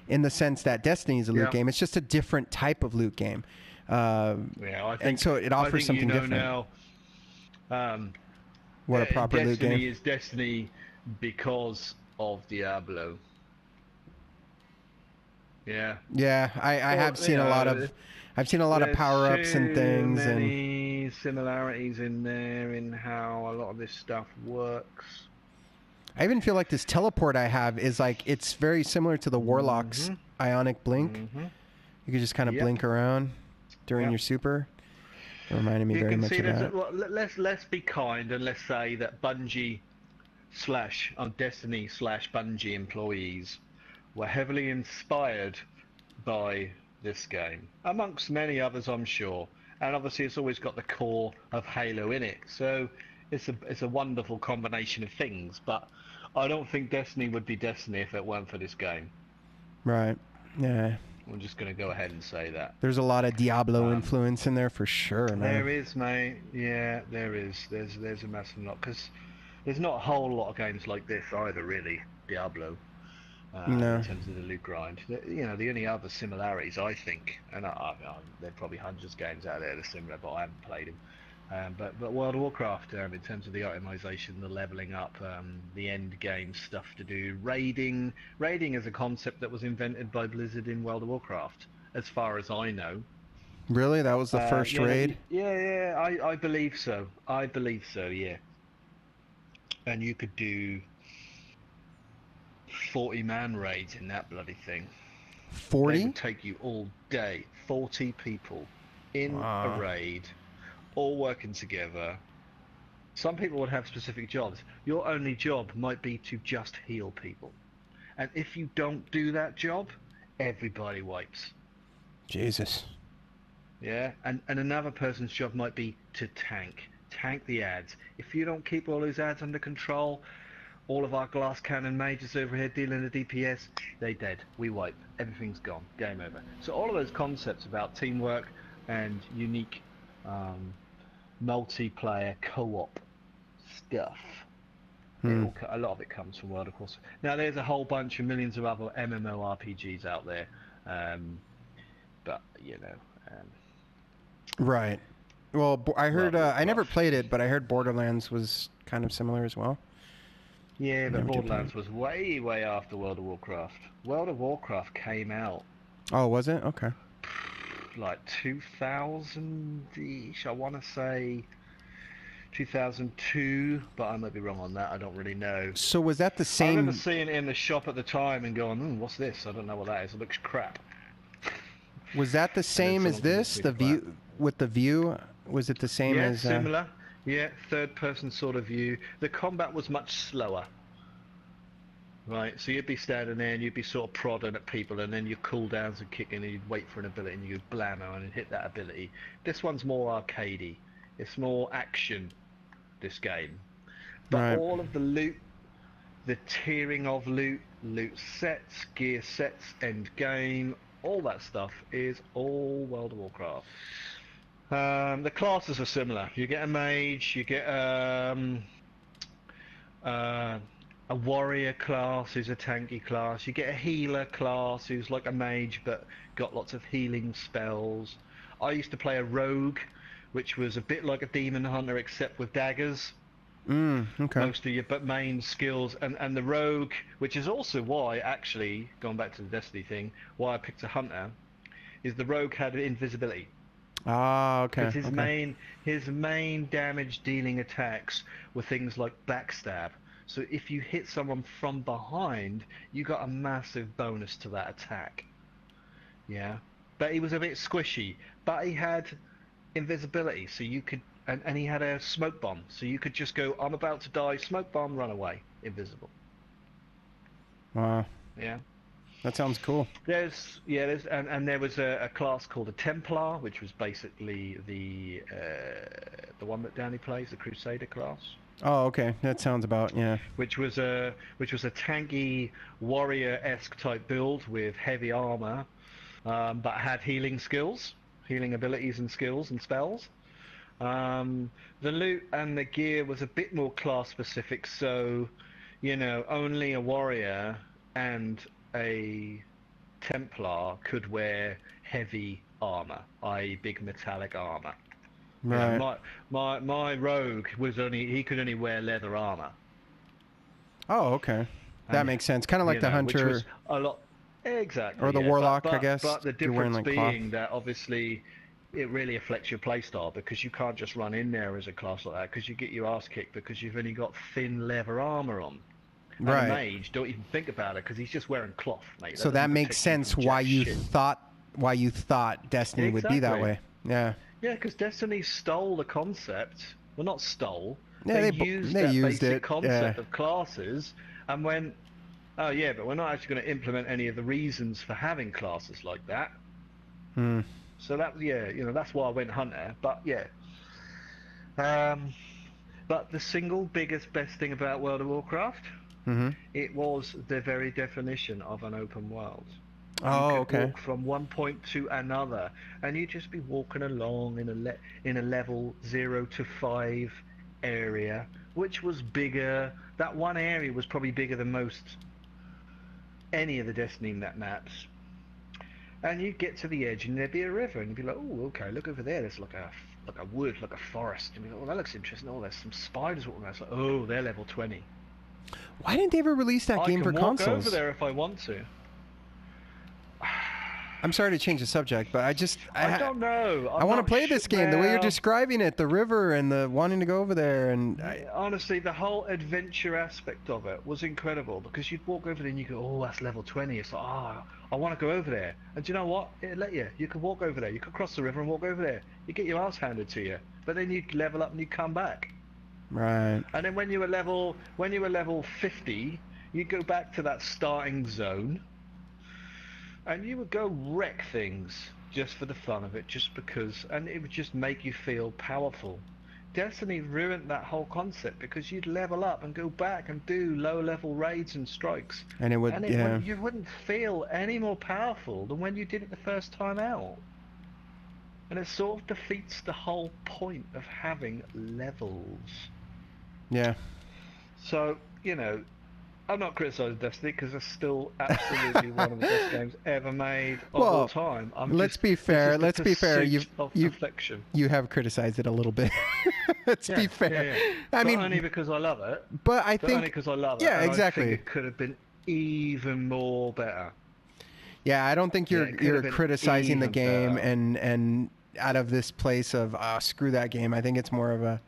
in the sense that Destiny is a loot game. It's just a different type of loot game. I think, and so it offers something different. Now, what a proper loot game. Destiny is Destiny because of Diablo. Yeah. Yeah, I have seen a lot of. I've seen a lot of power-ups and things, many similarities in there in how a lot of this stuff works. I even feel like this teleport I have is like it's very similar to the Warlock's Ionic Blink. You could just kind of blink around during your super. It reminded me very much of that. Well, let's be kind and let's say that Bungie Destiny / Bungie employees were heavily inspired by this game, amongst many others, I'm sure. And obviously, it's always got the core of Halo in it, so it's a wonderful combination of things. But I don't think Destiny would be Destiny if it weren't for this game. Right. Yeah. I'm just going to go ahead and say that. There's a lot of Diablo influence in there for sure, man. There is, mate. Yeah, there is. There's a massive lot, because there's not a whole lot of games like this either, really. Diablo. No. In terms of the loot grind, you know, the only other similarities I think, and there are probably hundreds of games out there that are similar, but I haven't played them. But World of Warcraft, in terms of the itemization, the leveling up, the end game stuff to do, raiding is a concept that was invented by Blizzard in World of Warcraft, as far as I know. Really, that was the first raid? Yeah, I believe so. Yeah. And you could do 40-man raids in that bloody thing. 40? It would take you all day. 40 people in a raid, all working together. Some people would have specific jobs. Your only job might be to just heal people. And if you don't do that job, everybody wipes. Jesus. Yeah, and another person's job might be to tank the ads. If you don't keep all those ads under control, all of our glass cannon mages over here dealing the DPS, they dead. We wipe. Everything's gone. Game over. So all of those concepts about teamwork and unique multiplayer co-op stuff, a lot of it comes from World of Warcraft. Now there's a whole bunch of millions of other MMORPGs out there, but you know. Right. Well, I heard. I never Warcraft. played it, but I heard Borderlands was kind of similar as well. Yeah, but Never did Borderlands was way after World of Warcraft. World of Warcraft came out Oh, was it? Okay. like 2000-ish, I want to say 2002, but I might be wrong on that. I don't really know. So was that the I same? remember seeing it in the shop at the time and going, what's this? I don't know what that is. It looks crap. Was that the same as someone this? told The me to view with the view? Was it the same Yeah, as? similar. Yeah, third-person sort of view. The combat was much slower. Right, so you'd be standing there and you'd be sort of prodding at people, and then your cooldowns would kick in and you'd wait for an ability and you'd blammo and hit that ability. This one's more arcadey. It's more action, this game. But Right. all of the loot, the tiering of loot sets, gear sets, end game, all that stuff is all World of Warcraft. The classes are similar. You get a mage, you get a warrior class who's a tanky class. You get a healer class who's like a mage but got lots of healing spells. I used to play a rogue, which was a bit like a demon hunter except with daggers. Okay. Most of your main skills, and the rogue, which is also why, actually, going back to the Destiny thing, why I picked a hunter, is the rogue had invisibility. Ah, okay. Because Okay. his main damage dealing attacks were things like backstab. So if you hit someone from behind, you got a massive bonus to that attack. Yeah. But he was a bit squishy. But he had invisibility, so you could, and he had a smoke bomb, so you could just go, I'm about to die, smoke bomb, run away, invisible. Wow. Yeah. That sounds cool. There's and there was a class called a Templar, which was basically the one that Danny plays, the Crusader class. Oh, okay. That sounds about, yeah. Which was a tanky warrior-esque type build with heavy armor, but had healing skills, healing abilities and skills and spells. The loot and the gear was a bit more class specific, so you know, only a warrior and a Templar could wear heavy armor, i.e. big metallic armor. Right. You know, my rogue he could only wear leather armor. Oh, okay. That makes sense. Kind of like the hunter. Which was a lot, exactly. Or the warlock, I guess. But the You're wearing, difference like, cloth. being that obviously it really affects your playstyle, because you can't just run in there as a class like that, because you get your ass kicked because you've only got thin leather armor on. And Right. a mage, don't even think about it, because he's just wearing cloth, mate. So that makes sense why you thought Destiny would be that Exactly. way. Yeah. Yeah, because Destiny stole the concept. Well, not stole. Yeah, they used that used basic it. concept Yeah. of classes and went, oh yeah, but we're not actually going to implement any of the reasons for having classes like that. So that, yeah, you know, that's why I went hunter. But yeah. But the single biggest best thing about World of Warcraft, it was the very definition of an open world. Oh, You could okay. walk from one point to another, and you'd just be walking along in a level 0 to 5 area, which was bigger. That one area was probably bigger than any of the Destiny maps. And you'd get to the edge, and there'd be a river, and you'd be like, "Oh, okay, look over there. There's like a wood, like a forest." And you'd be like, "Oh, that looks interesting. Oh, there's some spiders walking around." It's like, "Oh, they're level 20." Why didn't they ever release that game for I can walk consoles? over there if I want to. I'm sorry to change the subject, but I don't know. I want to play this game the way you're describing it, the river and the wanting to go over there, and honestly, the whole adventure aspect of it was incredible, because you'd walk over there and you go, "Oh, that's level 20." It's like, "Oh, I want to go over there." And do you know what? It'd let you. You could walk over there. You could cross the river and walk over there. You get your ass handed to you, but then you'd level up and you'd come back. right. And then when you were level 50, you'd go back to that starting zone. And you would go wreck things just for the fun of it, just because, and it would just make you feel powerful. Destiny ruined that whole concept because you'd level up and go back and do low-level raids and strikes, And it would, and yeah. you wouldn't feel any more powerful than when you did it the first time out. And it sort of defeats the whole point of having levels. Yeah. So, you know, I'm not criticising Destiny because it's still absolutely one of the best games ever made of all time. Let's be fair. Let's be fair. You have criticized it a little bit. Let's be fair. I mean, only because I love it. But I think only because I love it. Yeah, and exactly. I think it could have been even more better. Yeah, I don't think you're criticizing the game and out of this place of screw that game. I think it's more of a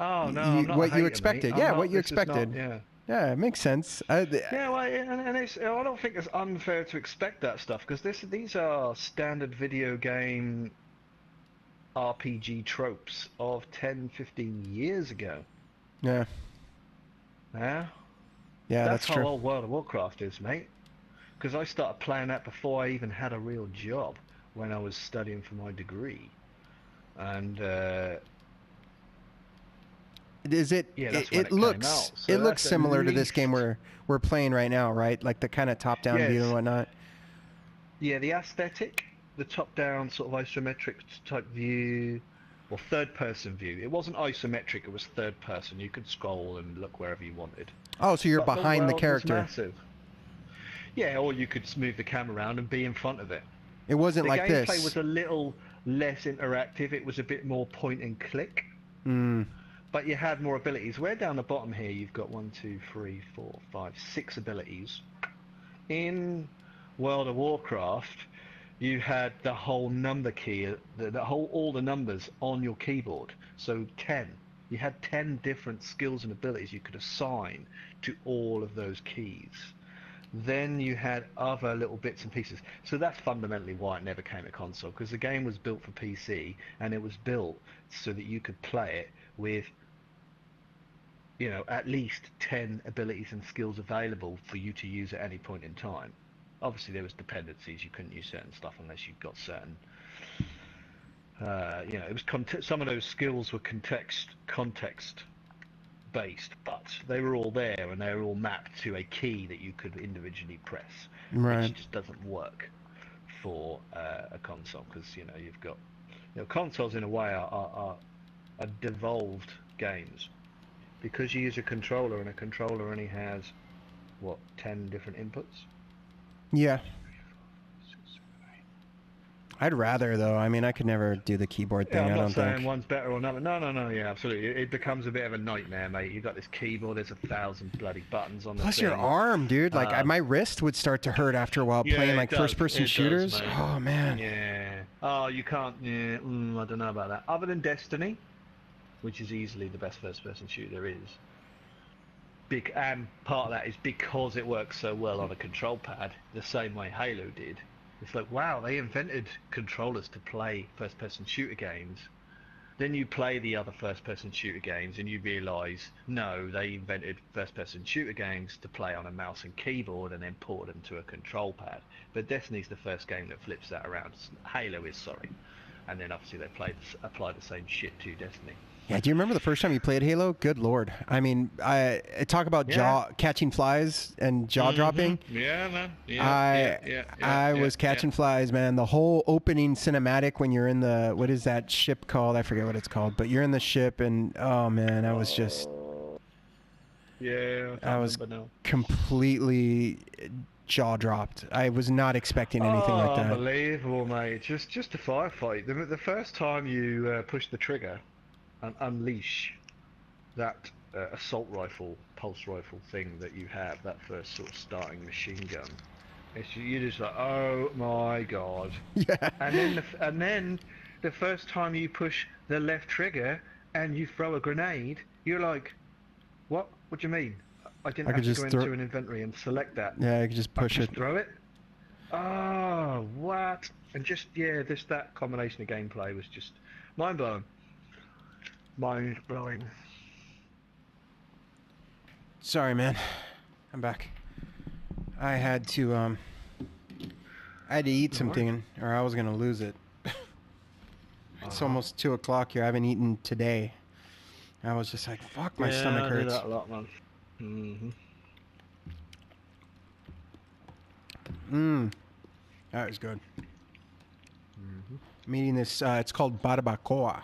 I'm not what you hating, expected. Mate. Yeah, not, what you expected. Yeah, it makes sense. Yeah, well, and I don't think it's unfair to expect that stuff because these are standard video game RPG tropes of 10, 15 years ago. Yeah. Yeah? Yeah, That's how true. old World of Warcraft is, mate. Because I started playing that before I even had a real job when I was studying for my degree. And is it? Yeah, that's it looks so it looks similar to this game we're playing right now, right? Like the kind of top-down view and whatnot. Yeah, the aesthetic, the top-down sort of isometric type view, or third-person view. It wasn't isometric; it was third-person. You could scroll and look wherever you wanted. Oh, so you're behind the character. Was massive. Yeah, or you could move the camera around and be in front of it. It wasn't like this. The gameplay was a little less interactive. It was a bit more point and click. But you had more abilities. Where down the bottom here, you've got 1, 2, 3, 4, 5, 6 abilities. In World of Warcraft, you had the whole number key, all the numbers on your keyboard. So 10. You had 10 different skills and abilities you could assign to all of those keys. Then you had other little bits and pieces. So that's fundamentally why it never came a console, because the game was built for PC, and it was built so that you could play it with, you know, at least 10 abilities and skills available for you to use at any point in time. Obviously there was dependencies. You couldn't use certain stuff unless you got certain, you know, it was some of those skills were context based, but they were all there and they were all mapped to a key that you could individually press, which just doesn't work for a console, because you've got, consoles in a way are devolved games, because you use a controller, and a controller only has 10 different inputs. Yeah. I'd rather, though. I mean, I could never do the keyboard thing. I'm not saying one's better or another. No. Yeah, absolutely. It becomes a bit of a nightmare, mate. You've got this keyboard. There's 1,000 bloody buttons on the Plus thing. your arm, dude. Like my wrist would start to hurt after a while playing like first-person shooters. Oh man. Yeah. Oh, you can't. Yeah. I don't know about that. Other than Destiny, which is easily the best first-person shooter there is. And part of that is because it works so well on a control pad, the same way Halo did. It's like, wow, they invented controllers to play first-person shooter games. Then you play the other first-person shooter games and you realise, no, they invented first-person shooter games to play on a mouse and keyboard and then port them to a control pad. But Destiny's the first game that flips that around. Halo is, sorry. And then obviously they apply the same shit to Destiny. Yeah, do you remember the first time you played Halo? Good Lord. I mean, I talk about catching flies and jaw dropping. Yeah, man. I was catching flies, man. The whole opening cinematic when you're in the, what is that ship called? I forget what it's called, but you're in the ship and, oh man, I was just... Yeah, I was completely jaw dropped. I was not expecting anything like that. Unbelievable, mate. Just a firefight. The first time you push the trigger and unleash that assault rifle, pulse rifle thing that you have, that first sort of starting machine gun, you're just like, oh my god. Yeah. And then the first time you push the left trigger and you throw a grenade, you're like, what? What do you mean? I didn't have to go into an inventory and select that. Yeah, I could just push it. Throw it. Oh, what? And just that combination of gameplay was just mind blowing. Mind blowing. Sorry, man. I'm back. I had to I had to eat something, or I was gonna lose it. It's almost 2 o'clock here. I haven't eaten today. I was just like, fuck, my stomach hurts. I do that a lot, man. That was good. I'm eating this, it's called barbacoa.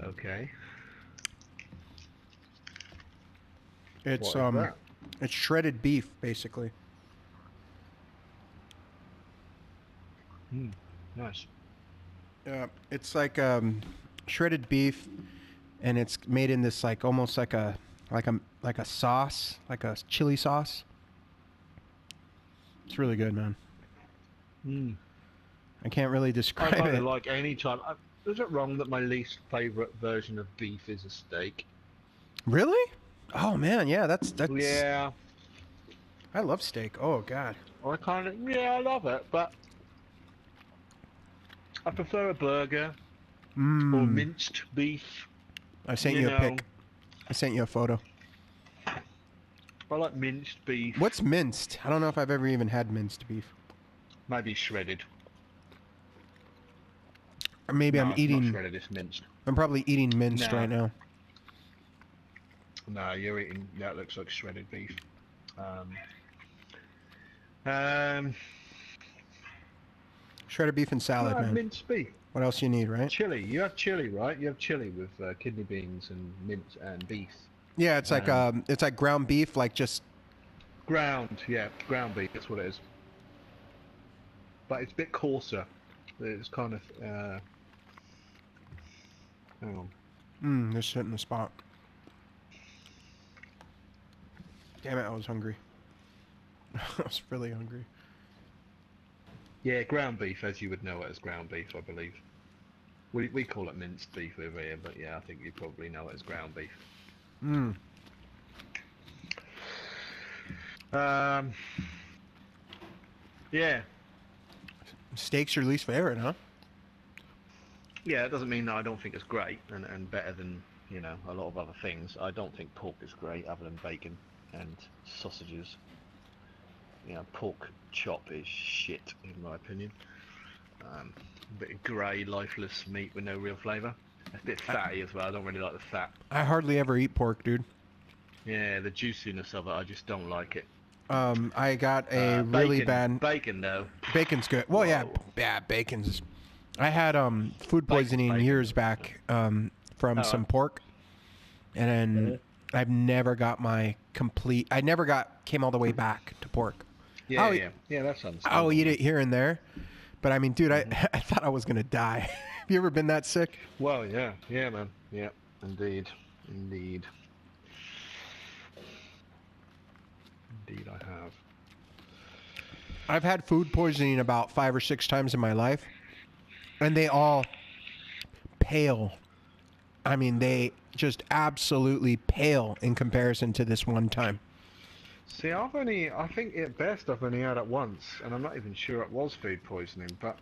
Okay. It's it's shredded beef, basically. Nice. It's like shredded beef, and it's made in this like almost like a sauce, like a chili sauce. It's really good, man. I can't really describe I kind it. of like any time. Is it wrong that my least favorite version of beef is a steak? Really? Oh man, yeah, that's Yeah. I love steak. Oh god. I love it, but I prefer a burger or minced beef. I sent you a pic. I sent you a photo. I like minced beef. What's minced? I don't know if I've ever even had minced beef. Maybe shredded. Or maybe No, I'm eating. Not shredded, it's minced. I'm probably eating minced right now. No, you're eating. That looks like shredded beef. Shredded beef and salad, man. Minced beef. What else you need, right? Chili. You have chili, right? You have chili with kidney beans and mince and beef. Yeah, it's like ground beef, like just ground. Yeah, ground beef. That's what it is. But it's a bit coarser. It's kind of. Hang on. They're sitting in the spot. Damn it, I was hungry. I was really hungry. Yeah, ground beef, as you would know it as ground beef, I believe. We call it minced beef over here, but yeah, I think you probably know it as ground beef. Yeah. Steak's your least favorite, huh? Yeah, it doesn't mean that I don't think it's great and better than, you know, a lot of other things. I don't think pork is great other than bacon and sausages. You know, pork chop is shit, in my opinion. A bit of grey, lifeless meat with no real flavour. It's a bit fatty as well. I don't really like the fat. I hardly ever eat pork, dude. Yeah, the juiciness of it, I just don't like it. I got a really bad... Bacon, though. Bacon's good. Well, yeah, bacon's... I had food poisoning years back from some pork. And then I've never got my complete... came all the way back to pork. Yeah, that's understandable. I'll eat it here and there. But I mean, dude, I thought I was going to die. Have you ever been that sick? Well, yeah, man. Yeah, indeed. Indeed I have. I've had food poisoning about 5 or 6 times in my life. And they all pale. I mean, they just absolutely pale in comparison to this one time. See, I think at best I've only had it once, and I'm not even sure it was food poisoning, but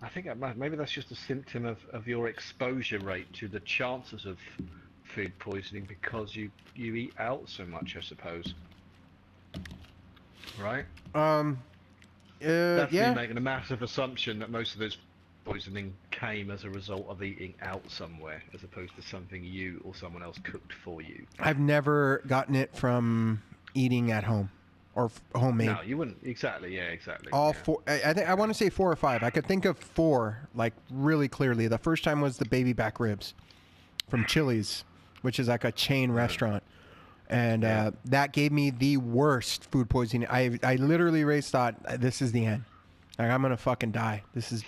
I think maybe that's just a symptom of your exposure rate to the chances of food poisoning because you eat out so much, I suppose. Right? That's me making a massive assumption that most of this poisoning came as a result of eating out somewhere, as opposed to something you or someone else cooked for you. I've never gotten it from eating at home or homemade. No, you wouldn't. Exactly. Yeah, exactly. All 4. I want to say 4 or 5. I could think of 4 like really clearly. The first time was the baby back ribs from Chili's, which is like a chain restaurant. And that gave me the worst food poisoning. I literally thought, this is the end. Like, I'm going to fucking die. That's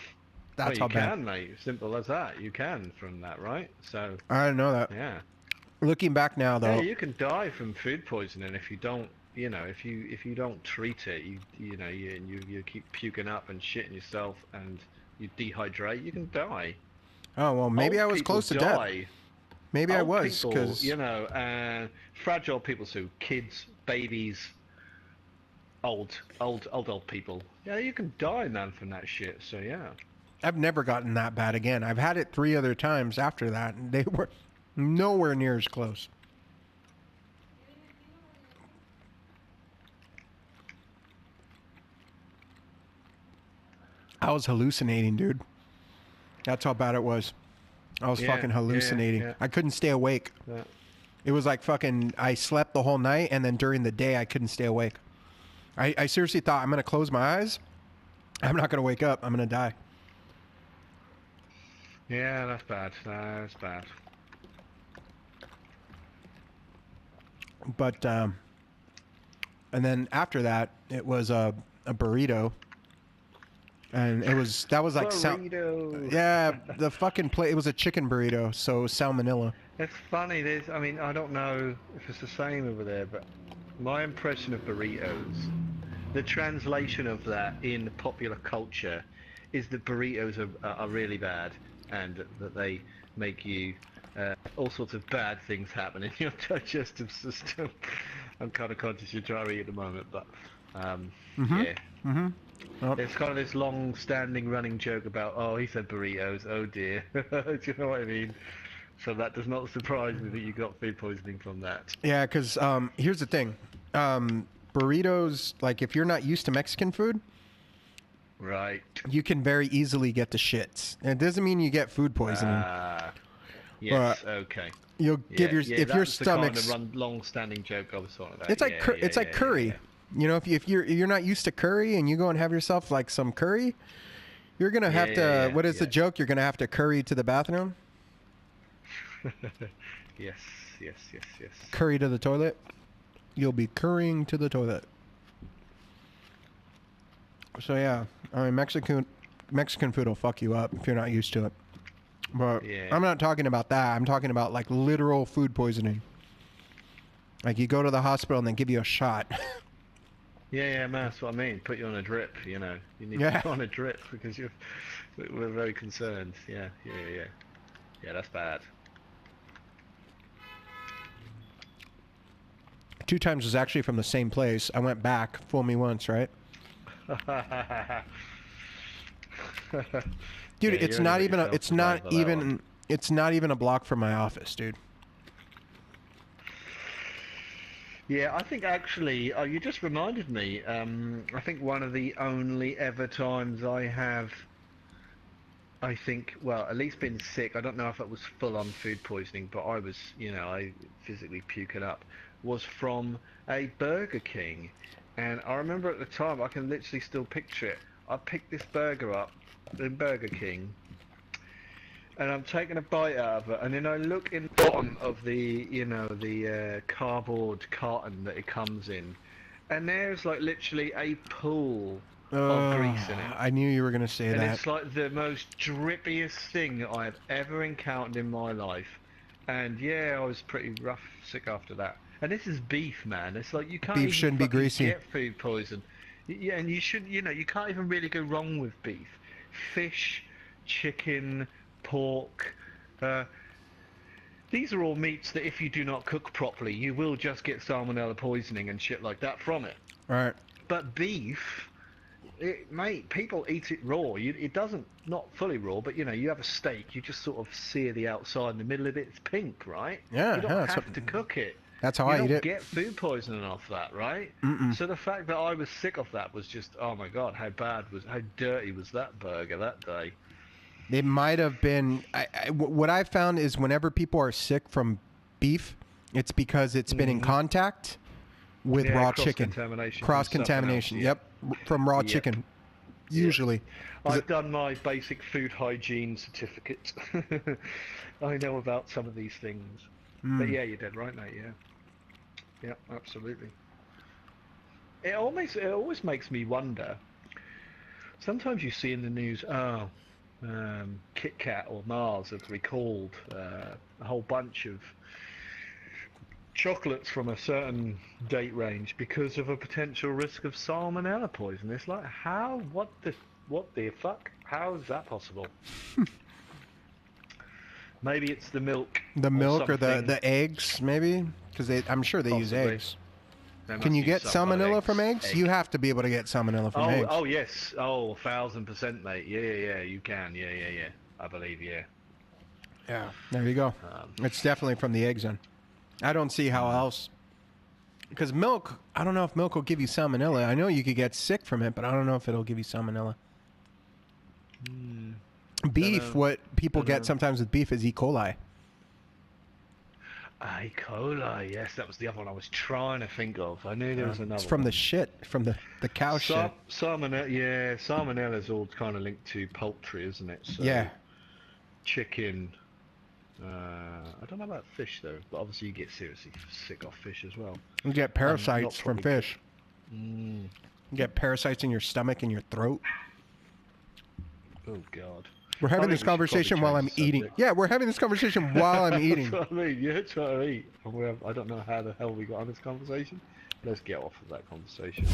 how bad. You can, mate. Simple as that. You can from that, right? So I didn't know that. Yeah. Looking back now, though. Yeah, you can die from food poisoning if you don't, you know, if you don't treat it. You keep puking up and shitting yourself, and you dehydrate. You die. Oh well, maybe I was close to death. Maybe I was, because fragile people, so kids, babies, old people. Yeah, you can die, man, from that shit. So yeah. I've never gotten that bad again. I've had it 3 other times after that, and they were nowhere near as close. I was hallucinating, dude. That's how bad it was. I was fucking hallucinating. Yeah. I couldn't stay awake. Yeah. It was like fucking, I slept the whole night, and then during the day, I couldn't stay awake. I seriously thought, I'm going to close my eyes. I'm not going to wake up. I'm going to die. Yeah, that's bad. That's bad. But, and then after that, it was a burrito. And that was like, burrito. yeah, the fucking plate, it was a chicken burrito, so salmonella. It's funny, I mean, I don't know if it's the same over there, but my impression of burritos, the translation of that in popular culture is that burritos are really bad, and that they make you all sorts of bad things happen in your digestive system. I'm kind of conscious you're dry at the moment, but yeah. Mm-hmm. Oh. It's kind of this long-standing running joke about, oh, he said burritos, oh dear. Do you know what I mean? So that does not surprise me that you got food poisoning from that. Yeah, because here's the thing. Burritos, like if you're not used to Mexican food, right, you can very easily get the shits. And it doesn't mean you get food poisoning. Yes, okay. You'll give if your stomach's the kind of long-standing joke I was talking about. It's like it's like curry. You know, if you're not used to curry and you go and have yourself like some curry, you're gonna have to. What is the joke? You're gonna have to curry to the bathroom. Yes. Curry to the toilet. You'll be currying to the toilet. So yeah, I mean Mexican food will fuck you up if you're not used to it. But I'm not talking about that. I'm talking about like literal food poisoning. Like you go to the hospital and they give you a shot. Yeah, man, that's what I mean. Put you on a drip, you know. You need to go on a drip because we're very concerned. Yeah, that's bad. 2 times was actually from the same place. I went back. Fool me once, right? Dude, it's not even a block from my office, dude. Yeah, I think actually, you just reminded me. I think one of the only ever times I have, well, at least been sick. I don't know if it was full-on food poisoning, but I was, I physically puke it up. Was from a Burger King, and I remember at the time, I can literally still picture it. I picked this burger up in Burger King, and I'm taking a bite out of it, and then I look in the bottom of the cardboard carton that it comes in, and there's like literally a pool of grease in it. I knew you were going to say that. And it's like the most drippiest thing I have ever encountered in my life. And yeah, I was pretty rough sick after that. And this is beef, man. It's like you can't beef shouldn't be greasy. Get food poison. Yeah, and you shouldn't. You can't even really go wrong with beef. Fish, chicken, pork. These are all meats that if you do not cook properly, you will just get salmonella poisoning and shit like that from it. Right. But beef, mate, people eat it raw. It doesn't, not fully raw, but you have a steak, you just sort of sear the outside, and the middle of it's pink, right? Yeah. You don't have to cook it. That's how I eat it. You don't get food poisoning off that, right? Mm-mm. So the fact that I was sick of that was just, oh my god, how dirty was that burger that day? It might have been. What I found is whenever people are sick from beef, it's because it's been in contact with raw chicken. Cross contamination. Yep, from raw chicken. Usually. I've done my basic food hygiene certificate. I know about some of these things. But yeah, you're dead right, mate. Yeah, absolutely. It always makes me wonder. Sometimes you see in the news, Kit Kat or Mars have recalled a whole bunch of chocolates from a certain date range because of a potential risk of salmonella poison. It's like, what the fuck? How is that possible? Maybe it's the milk. The milk or the eggs, maybe? Because I'm sure they use eggs. Can you get salmonella from eggs? You have to be able to get salmonella from eggs. Oh, yes. Oh, 1,000%, mate. Yeah, you can. Yeah. I believe, yeah. Yeah, there you go. It's definitely from the eggs then. I don't see how else. Because milk, I don't know if milk will give you salmonella. I know you could get sick from it, but I don't know if it'll give you salmonella. Beef. What people get sometimes with beef is E. coli. E. coli. Yes, that was the other one I was trying to think of. I knew there was another. It's from the shit, from the cow shit. Salmonella. Yeah, salmonella's all kind of linked to poultry, isn't it? So Yeah. Chicken. I don't know about fish though, but obviously you get seriously sick off fish as well. You get parasites from fish. You get parasites in your stomach and your throat. Oh God. We're having this conversation while I'm eating. Yeah, we're having this conversation while I'm eating. That's what I mean. You're trying to eat. I don't know how the hell we got on this conversation. Let's get off of that conversation.